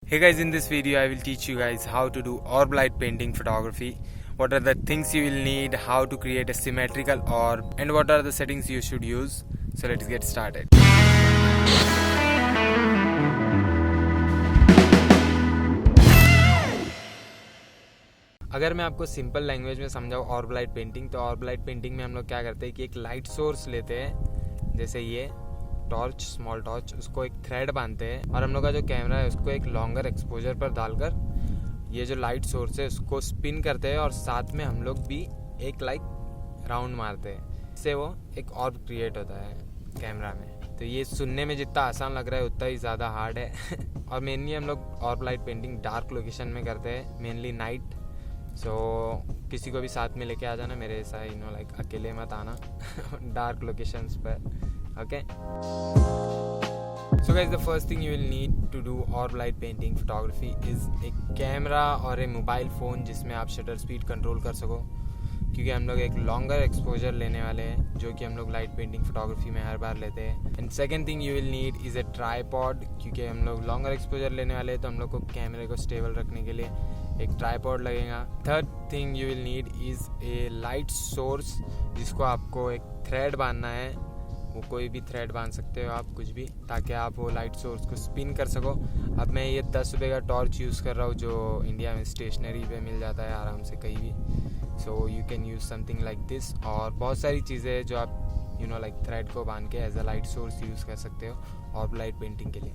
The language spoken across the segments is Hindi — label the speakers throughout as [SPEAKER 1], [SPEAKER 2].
[SPEAKER 1] Hey guys, in this video I will teach you guys how to do orb light painting photography. What are the things you will need, how to create a symmetrical orb, and what are the settings you should use. So let's get started. अगर मैं आपको सिंपल लैंग्वेज में समझाऊँ ऑर्ब लाइट पेंटिंग, तो ऑर्ब लाइट पेंटिंग में हम लोग क्या करते हैं कि एक लाइट सोर्स लेते हैं, जैसे ये टॉर्च, स्मॉल टॉर्च, उसको एक थ्रेड बांधते हैं और हम लोग का जो कैमरा है उसको एक लॉन्गर एक्सपोजर पर डालकर ये जो लाइट सोर्स है उसको स्पिन करते हैं और साथ में हम लोग भी एक राउंड मारते हैं। इससे वो एक ऑर्ब क्रिएट होता है कैमरा में। तो ये सुनने में जितना आसान लग रहा है उतना ही ज़्यादा हार्ड है और मेनली हम लोग ऑर्ब लाइट पेंटिंग डार्क लोकेशन में करते हैं, मेनली नाइट। सो किसी को भी साथ में लेके आ जाना, मेरे ऐसा अकेले मत आना डार्क लोकेशंस पर। Okay, so guys, the first thing you will need to do orb light painting photography is एक कैमरा और एक मोबाइल फ़ोन जिसमें आप शटर स्पीड कंट्रोल कर सको, क्योंकि हम लोग एक लॉन्गर एक्सपोजर लेने वाले हैं जो कि हम लोग लाइट पेंटिंग फोटोग्राफी में हर बार लेते हैं। And second thing you will need is A tripod, क्योंकि हम लोग लॉन्गर एक्सपोजर लेने वाले हैं तो हम लोग को कैमरे को स्टेबल रखने के लिए एक ट्राईपॉड लगेगा। Third thing you will need is A light source, जिसको आपको एक थ्रेड बांधना है। वो कोई भी थ्रेड बांध सकते हो आप, कुछ भी, ताकि आप वो लाइट सोर्स को स्पिन कर सको। अब मैं ये 10 रुपये का टॉर्च यूज़ कर रहा हूँ जो इंडिया में स्टेशनरी पे मिल जाता है आराम से कहीं भी। So you can use something like this. और बहुत सारी चीज़ें हैं जो आप थ्रेड को बांध के as a light source use कर सकते हो ऑर्ब लाइट पेंटिंग के लिए।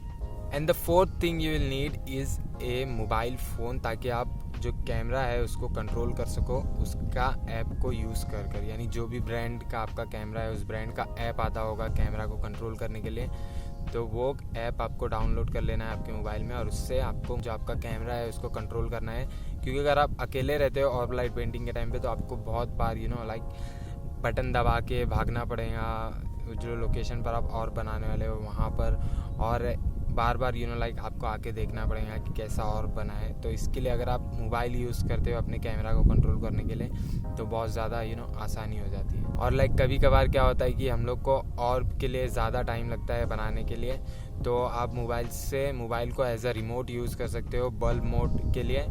[SPEAKER 1] And the fourth thing you will need is a mobile phone, ताकि आप जो कैमरा है उसको कंट्रोल कर सको उसका ऐप को यूज़ कर यानी जो भी ब्रांड का आपका कैमरा है उस ब्रांड का ऐप आता होगा कैमरा को कंट्रोल करने के लिए, तो वो ऐप आपको डाउनलोड कर लेना है आपके मोबाइल में और उससे आपको जो आपका कैमरा है उसको कंट्रोल करना है। क्योंकि अगर आप अकेले रहते हो ऑर्ब लाइट पेंटिंग के टाइम पे तो आपको बहुत बार बटन दबा के भागना पड़ेगा जो लोकेशन पर आप और बनाने वाले हो वहाँ पर, और बार बार आपको आके देखना पड़ेगा कि कैसा और बना है। तो इसके लिए अगर आप मोबाइल यूज़ करते हो अपने कैमरा को कंट्रोल करने के लिए तो बहुत ज़्यादा आसानी हो जाती है। और कभी कभार क्या होता है कि हम लोग को ऑर्ब के लिए ज़्यादा टाइम लगता है बनाने के लिए, तो आप मोबाइल को एज अ रिमोट यूज़ कर सकते हो बल्ब मोड के लिए,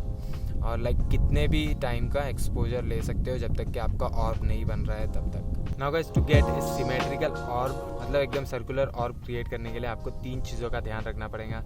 [SPEAKER 1] और कितने भी टाइम का एक्सपोजर ले सकते हो जब तक कि आपका ऑर्ब नहीं बन रहा है तब तक। Now guys, to get a symmetrical orb, एकदम सर्कुलर ऑर्ब क्रिएट करने के लिए आपको 3 चीज़ों का ध्यान रखना पड़ेगा।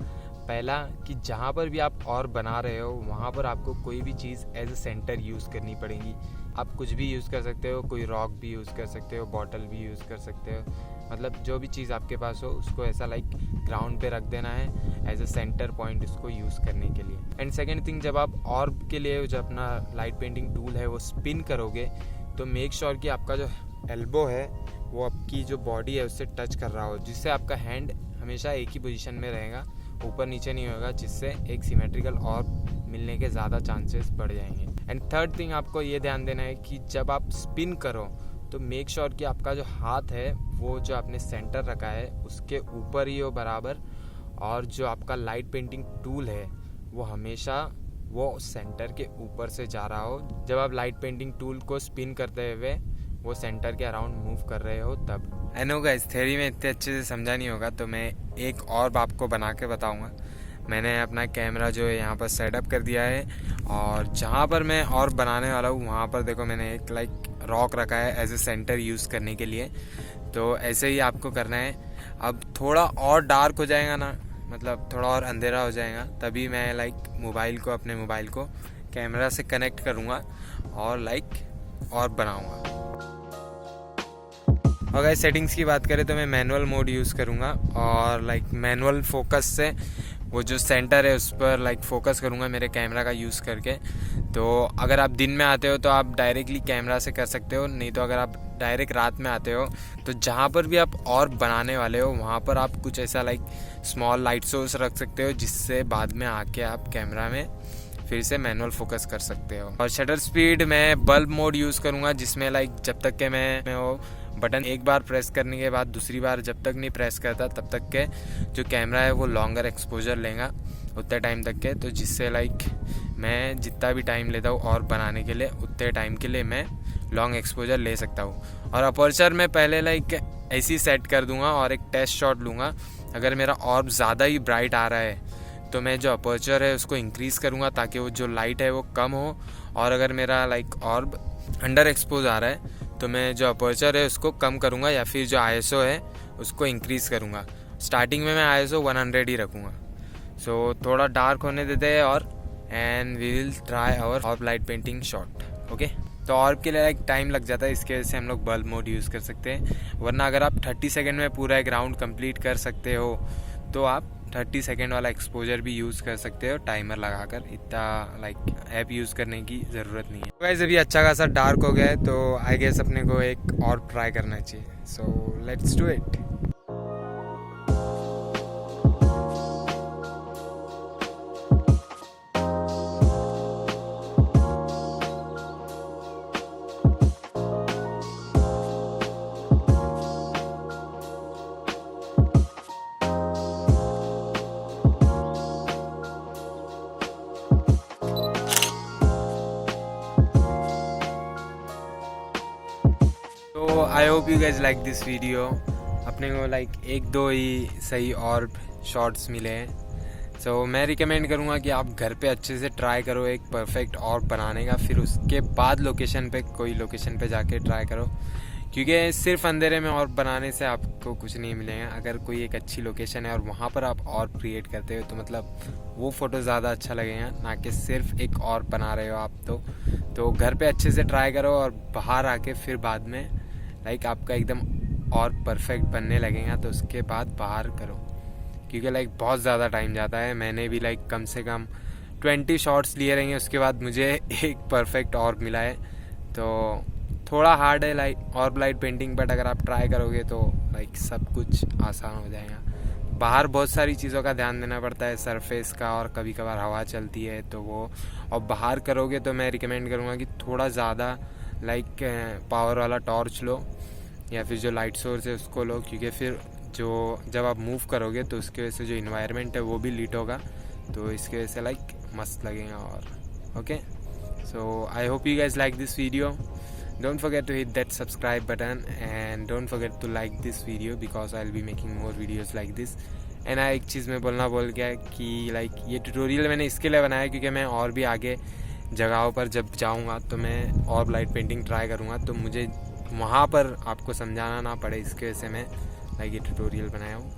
[SPEAKER 1] पहला कि जहाँ पर भी आप ऑर्ब बना रहे हो वहाँ पर आपको कोई भी चीज़ एज अ सेंटर यूज़ करनी पड़ेगी। आप कुछ भी यूज़ कर सकते हो, कोई रॉक भी यूज़ कर सकते हो, बॉटल भी यूज़ कर सकते हो, जो भी चीज़ आपके पास हो उसको ऐसा ग्राउंड पे रख देना है एज अ सेंटर पॉइंट उसको यूज़ करने के लिए। एंड सेकेंड थिंग, जब आप ऑर्ब के लिए जो अपना लाइट पेंटिंग टूल है वो स्पिन करोगे तो मेक श्योर कि आपका जो एल्बो है वो आपकी जो बॉडी है उससे टच कर रहा हो, जिससे आपका हैंड हमेशा एक ही पोजीशन में रहेगा, ऊपर नीचे नहीं होगा, जिससे एक सिमेट्रिकल ऑर्ब मिलने के ज़्यादा चांसेस बढ़ जाएंगे। एंड थर्ड थिंग आपको ये ध्यान देना है कि जब आप स्पिन करो तो मेक श्योर कि आपका जो हाथ है वो जो आपने सेंटर रखा है उसके ऊपर ही हो बराबर, और जो आपका लाइट पेंटिंग टूल है वो हमेशा वो सेंटर के ऊपर से जा रहा हो जब आप लाइट पेंटिंग टूल को स्पिन करते हुए वो सेंटर के अराउंड मूव कर रहे हो तब। आई नो गाइस, थ्योरी में इतने अच्छे से समझा नहीं होगा तो मैं एक और आपको बना के बताऊंगा। मैंने अपना कैमरा जो है यहाँ पर सेटअप कर दिया है और जहाँ पर मैं और बनाने वाला हूँ वहाँ पर देखो मैंने एक रॉक रखा है एज ए सेंटर यूज़ करने के लिए। तो ऐसे ही आपको करना है। अब थोड़ा और डार्क हो जाएगा ना, थोड़ा और अंधेरा हो जाएगा, तभी मैं अपने मोबाइल को कैमरा से कनेक्ट करूँगा और बनाऊँगा। और गाइस, सेटिंग्स की बात करें तो मैं मैनुअल मोड यूज़ करूँगा और मैनुअल फोकस से वो जो सेंटर है उस पर फोकस करूँगा मेरे कैमरा का यूज़ करके। तो अगर आप दिन में आते हो तो आप डायरेक्टली कैमरा से कर सकते हो, नहीं तो अगर आप डायरेक्ट रात में आते हो तो जहाँ पर भी आप और बनाने वाले हो वहाँ पर आप कुछ ऐसा स्मॉल लाइट सोर्स रख सकते हो, जिससे बाद में आके आप कैमरा में फिर से मैनुअल फोकस कर सकते हो। और शटर स्पीड मैं बल्ब मोड यूज़ करूँगा, जिसमें जब तक के मैं वो बटन एक बार प्रेस करने के बाद दूसरी बार जब तक नहीं प्रेस करता तब तक के जो कैमरा है वो लॉन्गर एक्सपोजर लेगा उतने टाइम तक के, तो जिससे मैं जितना भी टाइम लेता हूँ और बनाने के लिए उतने टाइम के लिए मैं लॉन्ग एक्सपोजर ले सकता हूँ। और अपर्चर में पहले ऐसे ही सेट कर दूंगा और एक टेस्ट शॉट लूँगा। अगर मेरा ऑर्ब ज़्यादा ही ब्राइट आ रहा है तो मैं जो अपर्चर है उसको इंक्रीज़ करूँगा ताकि वो जो लाइट है वो कम हो, और अगर मेरा लाइक ऑर्ब अंडर एक्सपोज आ रहा है तो मैं जो अपर्चर है उसको कम करूँगा या फिर जो ISO है उसको इंक्रीज़ करूँगा। स्टार्टिंग में मैं ISO 100 ही रखूँगा। सो थोड़ा डार्क होने देते हैं और and we will try our orb light painting shot. Okay, तो ऑर्ब के लिए लाइक टाइम लग जाता है, इसके वजह से हम लोग बल्ब मोड यूज़ कर सकते हैं, वरना अगर आप 30 सेकेंड में पूरा एक राउंड कंप्लीट कर सकते हो तो आप 30 सेकेंड वाला एक्सपोजर भी यूज़ कर सकते हो टाइमर लगाकर। इतना लाइक ऐप यूज़ करने की ज़रूरत नहीं है। गाइस अभी अच्छा खासा डार्क हो गया है तो आई गेस अपने को एक और ट्राई करना चाहिए। So let's do it. तो I hope you guys like this video. अपने को लाइक 1-2 ही सही और शॉट्स मिले हैं। सो मैं रिकमेंड करूँगा कि आप घर पे अच्छे से ट्राई करो एक परफेक्ट ऑर्ब बनाने का, फिर उसके बाद कोई लोकेशन पे जाके ट्राई करो, क्योंकि सिर्फ अंधेरे में ऑर्ब बनाने से आपको कुछ नहीं मिलेगा। अगर कोई एक अच्छी लोकेशन है और वहाँ पर आप ऑर्ब क्रिएट करते हो तो मतलब वो फ़ोटो ज़्यादा अच्छा लगेगा, ना कि सिर्फ एक ऑर्ब बना रहे हो आप। तो घर पे अच्छे से ट्राई करो और बाहर आके फिर बाद में लाइक आपका एकदम और परफेक्ट बनने लगेगा तो उसके बाद बाहर करो, क्योंकि लाइक बहुत ज़्यादा टाइम जाता है। मैंने भी लाइक कम से कम 20 शॉट्स लिए रहेंगे, उसके बाद मुझे एक परफेक्ट ऑर्ब मिला है। तो थोड़ा हार्ड है लाइक ऑर्ब लाइट पेंटिंग, बट अगर आप ट्राई करोगे तो लाइक सब कुछ आसान हो जाएगा। बाहर बहुत सारी चीज़ों का ध्यान देना पड़ता है, सरफेस का, और कभी कभार हवा चलती है तो वो, और बाहर करोगे तो मैं रिकमेंड करूँगा कि थोड़ा ज़्यादा लाइक पावर वाला टॉर्च लो या फिर जो लाइट सोर्स है उसको लो, क्योंकि फिर जब आप मूव करोगे तो उसकी वजह से जो इन्वायरमेंट है वो भी लीट होगा, तो इसकी वजह से लाइक मस्त लगेगा। और okay, so I hope you guys like this video. Don't forget to hit that subscribe button and don't forget to like this video because I'll be making more videos like this। And एक चीज़ मैं बोलना भूल गया कि लाइक ये ट्यूटोरियल मैंने इसके लिए बनाया क्योंकि मैं और भी आगे जगहों पर जब जाऊंगा तो मैं और लाइट पेंटिंग ट्राई करूंगा, तो मुझे वहाँ पर आपको समझाना ना पड़े, इसके वजह से मैं लाइक ये ट्यूटोरियल बनाया हूँ।